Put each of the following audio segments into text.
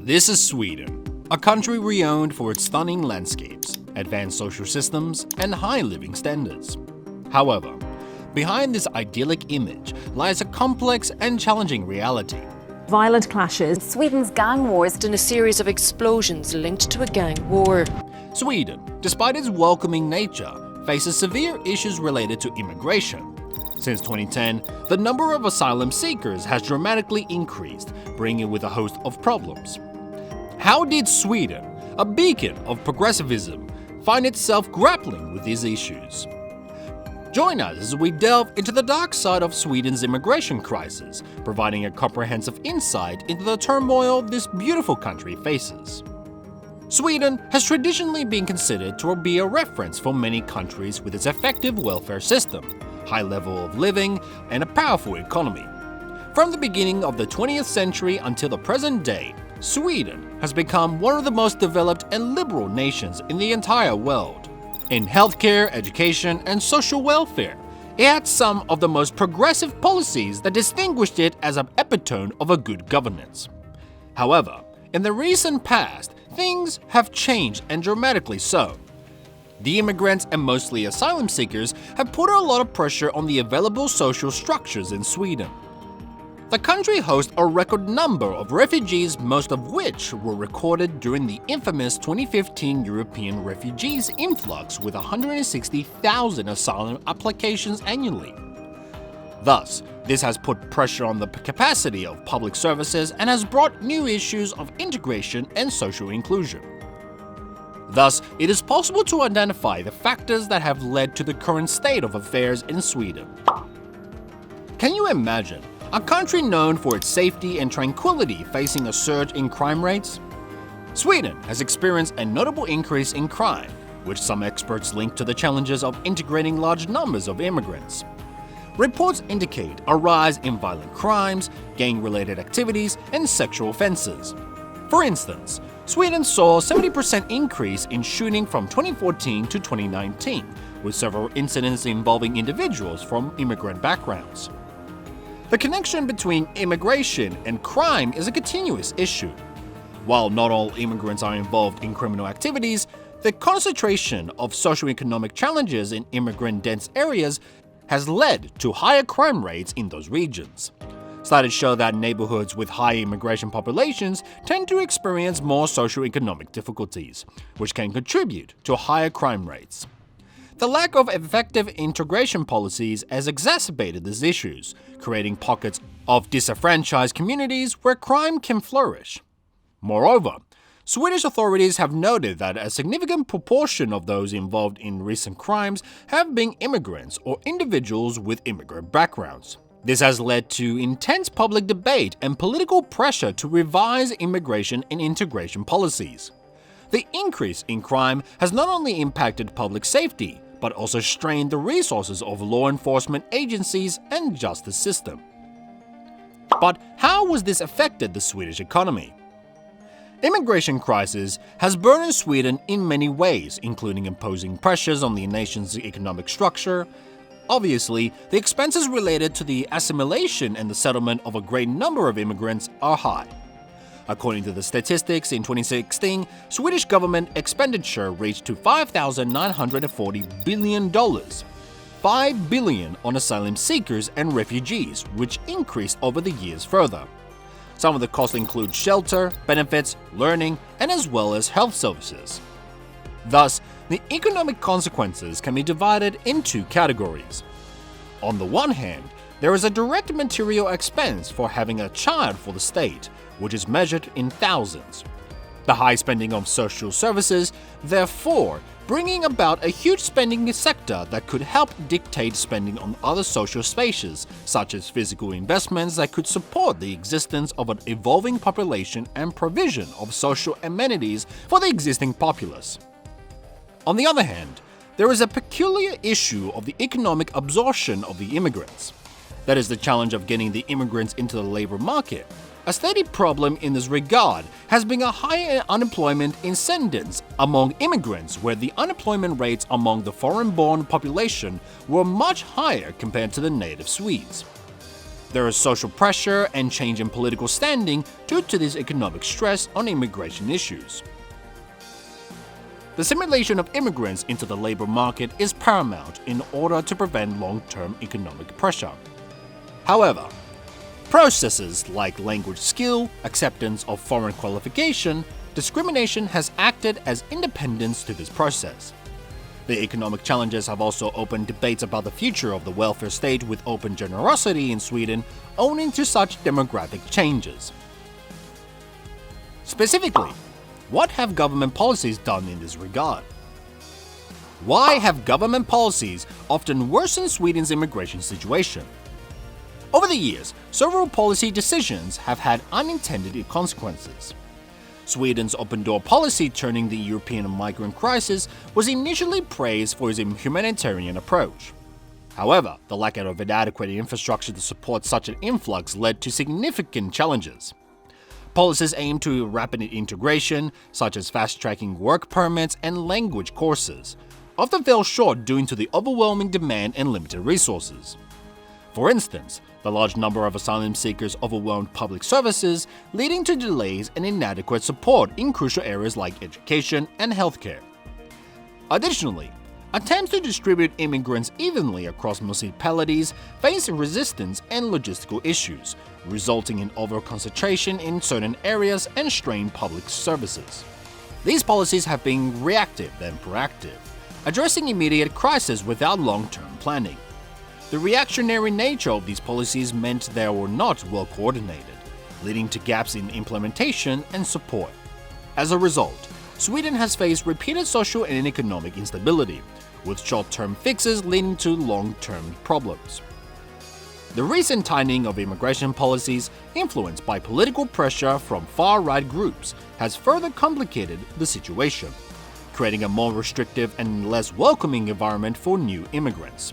This is Sweden, a country renowned for its stunning landscapes, advanced social systems, and high living standards. However, behind this idyllic image lies a complex and challenging reality. Violent clashes. Sweden's gang wars in a series of explosions linked to a gang war. Sweden, despite its welcoming nature, faces severe issues related to immigration. Since 2010, the number of asylum seekers has dramatically increased, bringing with a host of problems. How did Sweden, a beacon of progressivism, find itself grappling with these issues? Join us as we delve into the dark side of Sweden's immigration crisis, providing a comprehensive insight into the turmoil this beautiful country faces. Sweden has traditionally been considered to be a reference for many countries with its effective welfare system, high level of living, and a powerful economy. From the beginning of the 20th century until the present day, Sweden has become one of the most developed and liberal nations in the entire world. In healthcare, education, and social welfare, it had some of the most progressive policies that distinguished it as an epitome of a good governance. However, in the recent past, things have changed, and dramatically so. The immigrants and mostly asylum seekers have put a lot of pressure on the available social structures in Sweden. The country hosts a record number of refugees, most of which were recorded during the infamous 2015 European refugees influx with 160,000 asylum applications annually. Thus, this has put pressure on the capacity of public services and has brought new issues of integration and social inclusion. Thus, it is possible to identify the factors that have led to the current state of affairs in Sweden. Can you imagine a country known for its safety and tranquility facing a surge in crime rates? Sweden has experienced a notable increase in crime, which some experts link to the challenges of integrating large numbers of immigrants. Reports indicate a rise in violent crimes, gang-related activities, and sexual offenses. For instance, Sweden saw a 70% increase in shooting from 2014 to 2019, with several incidents involving individuals from immigrant backgrounds. The connection between immigration and crime is a continuous issue. While not all immigrants are involved in criminal activities, the concentration of socioeconomic challenges in immigrant-dense areas has led to higher crime rates in those regions. Studies show that neighborhoods with high immigration populations tend to experience more socioeconomic difficulties, which can contribute to higher crime rates. The lack of effective integration policies has exacerbated these issues, creating pockets of disenfranchised communities where crime can flourish. Moreover, Swedish authorities have noted that a significant proportion of those involved in recent crimes have been immigrants or individuals with immigrant backgrounds. This has led to intense public debate and political pressure to revise immigration and integration policies. The increase in crime has not only impacted public safety, but also strained the resources of law enforcement agencies and justice system. But how has this affected the Swedish economy? Immigration crisis has burdened Sweden in many ways, including imposing pressures on the nation's economic structure. Obviously, the expenses related to the assimilation and the settlement of a great number of immigrants are high. According to the statistics, in 2016, Swedish government expenditure reached to $5,940 billion, $5 billion on asylum seekers and refugees, which increased over the years further. Some of the costs include shelter, benefits, learning, and as well as health services. Thus, the economic consequences can be divided into categories. On the one hand, there is a direct material expense for having a child for the state, which is measured in thousands. The high spending of social services, therefore, bringing about a huge spending sector that could help dictate spending on other social spaces, such as physical investments that could support the existence of an evolving population and provision of social amenities for the existing populace. On the other hand, there is a peculiar issue of the economic absorption of the immigrants. That is the challenge of getting the immigrants into the labor market. A steady problem in this regard has been a higher unemployment incidence among immigrants, where the unemployment rates among the foreign-born population were much higher compared to the native Swedes. There is social pressure and change in political standing due to this economic stress on immigration issues. The assimilation of immigrants into the labor market is paramount in order to prevent long-term economic pressure. However, processes like language skill, acceptance of foreign qualification, discrimination has acted as independents to this process. The economic challenges have also opened debates about the future of the welfare state with open generosity in Sweden owing to such demographic changes. Specifically, what have government policies done in this regard? Why have government policies often worsened Sweden's immigration situation? Over the years, several policy decisions have had unintended consequences. Sweden's open-door policy turning the European migrant crisis was initially praised for its humanitarian approach. However, the lack of adequate infrastructure to support such an influx led to significant challenges. Policies aimed to rapid integration, such as fast-tracking work permits and language courses, often fell short due to the overwhelming demand and limited resources. For instance, the large number of asylum seekers overwhelmed public services, leading to delays and inadequate support in crucial areas like education and healthcare. Additionally, attempts to distribute immigrants evenly across municipalities face resistance and logistical issues, resulting in over-concentration in certain areas and strained public services. These policies have been reactive than proactive, addressing immediate crises without long-term planning. The reactionary nature of these policies meant they were not well coordinated, leading to gaps in implementation and support. As a result, Sweden has faced repeated social and economic instability, with short-term fixes leading to long-term problems. The recent tightening of immigration policies, influenced by political pressure from far-right groups, has further complicated the situation, creating a more restrictive and less welcoming environment for new immigrants.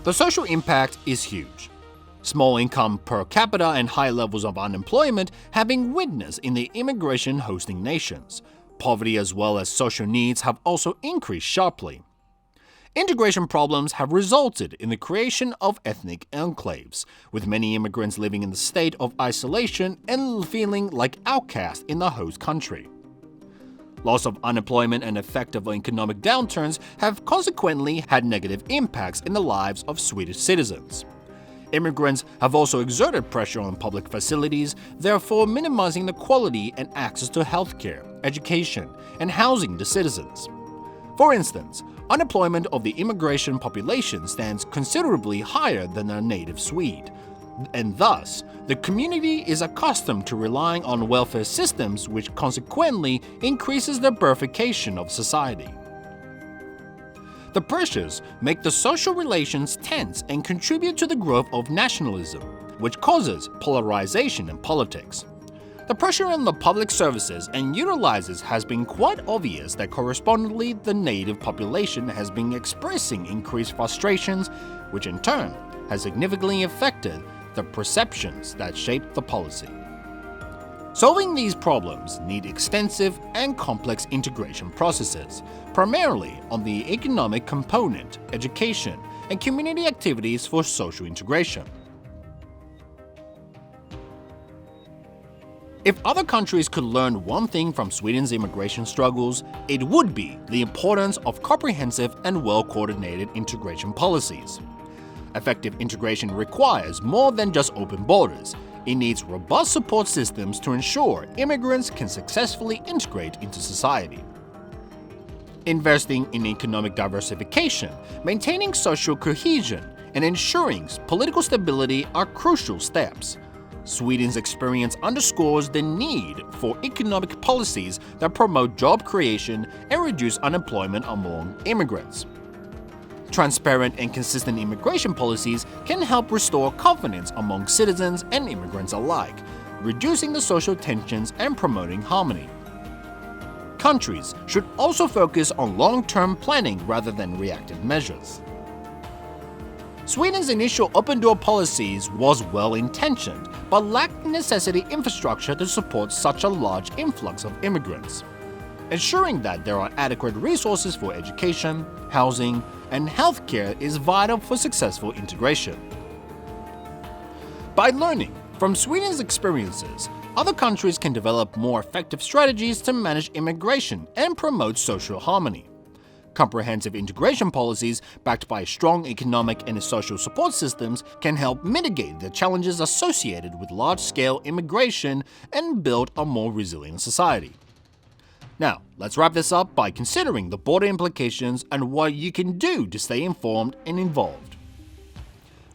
The social impact is huge. Small income per capita and high levels of unemployment have been witnessed in the immigration hosting nations. Poverty as well as social needs have also increased sharply. Integration problems have resulted in the creation of ethnic enclaves, with many immigrants living in the state of isolation and feeling like outcasts in the host country. Loss of unemployment and effective economic downturns have consequently had negative impacts in the lives of Swedish citizens. Immigrants have also exerted pressure on public facilities, therefore minimizing the quality and access to healthcare, education, and housing to citizens. For instance, unemployment of the immigration population stands considerably higher than a native Swede, and thus, the community is accustomed to relying on welfare systems, which consequently increases the bifurcation of society. The pressures make the social relations tense and contribute to the growth of nationalism, which causes polarization in politics. The pressure on the public services and utilizers has been quite obvious that correspondingly the native population has been expressing increased frustrations, which in turn has significantly affected the perceptions that shape the policy. Solving these problems need extensive and complex integration processes, primarily on the economic component, education, and community activities for social integration. If other countries could learn one thing from Sweden's immigration struggles, it would be the importance of comprehensive and well-coordinated integration policies. Effective integration requires more than just open borders. It needs robust support systems to ensure immigrants can successfully integrate into society. Investing in economic diversification, maintaining social cohesion, and ensuring political stability are crucial steps. Sweden's experience underscores the need for economic policies that promote job creation and reduce unemployment among immigrants. Transparent and consistent immigration policies can help restore confidence among citizens and immigrants alike, reducing the social tensions and promoting harmony. Countries should also focus on long-term planning rather than reactive measures. Sweden's initial open-door policies was well-intentioned, but lacked necessary infrastructure to support such a large influx of immigrants. Ensuring that there are adequate resources for education, housing, and healthcare is vital for successful integration. By learning from Sweden's experiences, other countries can develop more effective strategies to manage immigration and promote social harmony. Comprehensive integration policies backed by strong economic and social support systems can help mitigate the challenges associated with large-scale immigration and build a more resilient society. Now, let's wrap this up by considering the border implications and what you can do to stay informed and involved.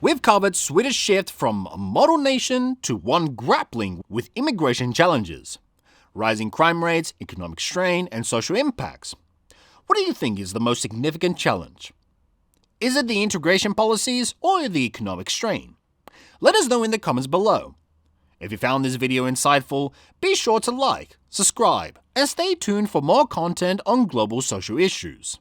We've covered Swedish shift from a model nation to one grappling with immigration challenges, rising crime rates, economic strain, and social impacts. What do you think is the most significant challenge? Is it the integration policies or the economic strain? Let us know in the comments below. If you found this video insightful, be sure to like, subscribe, and stay tuned for more content on global social issues.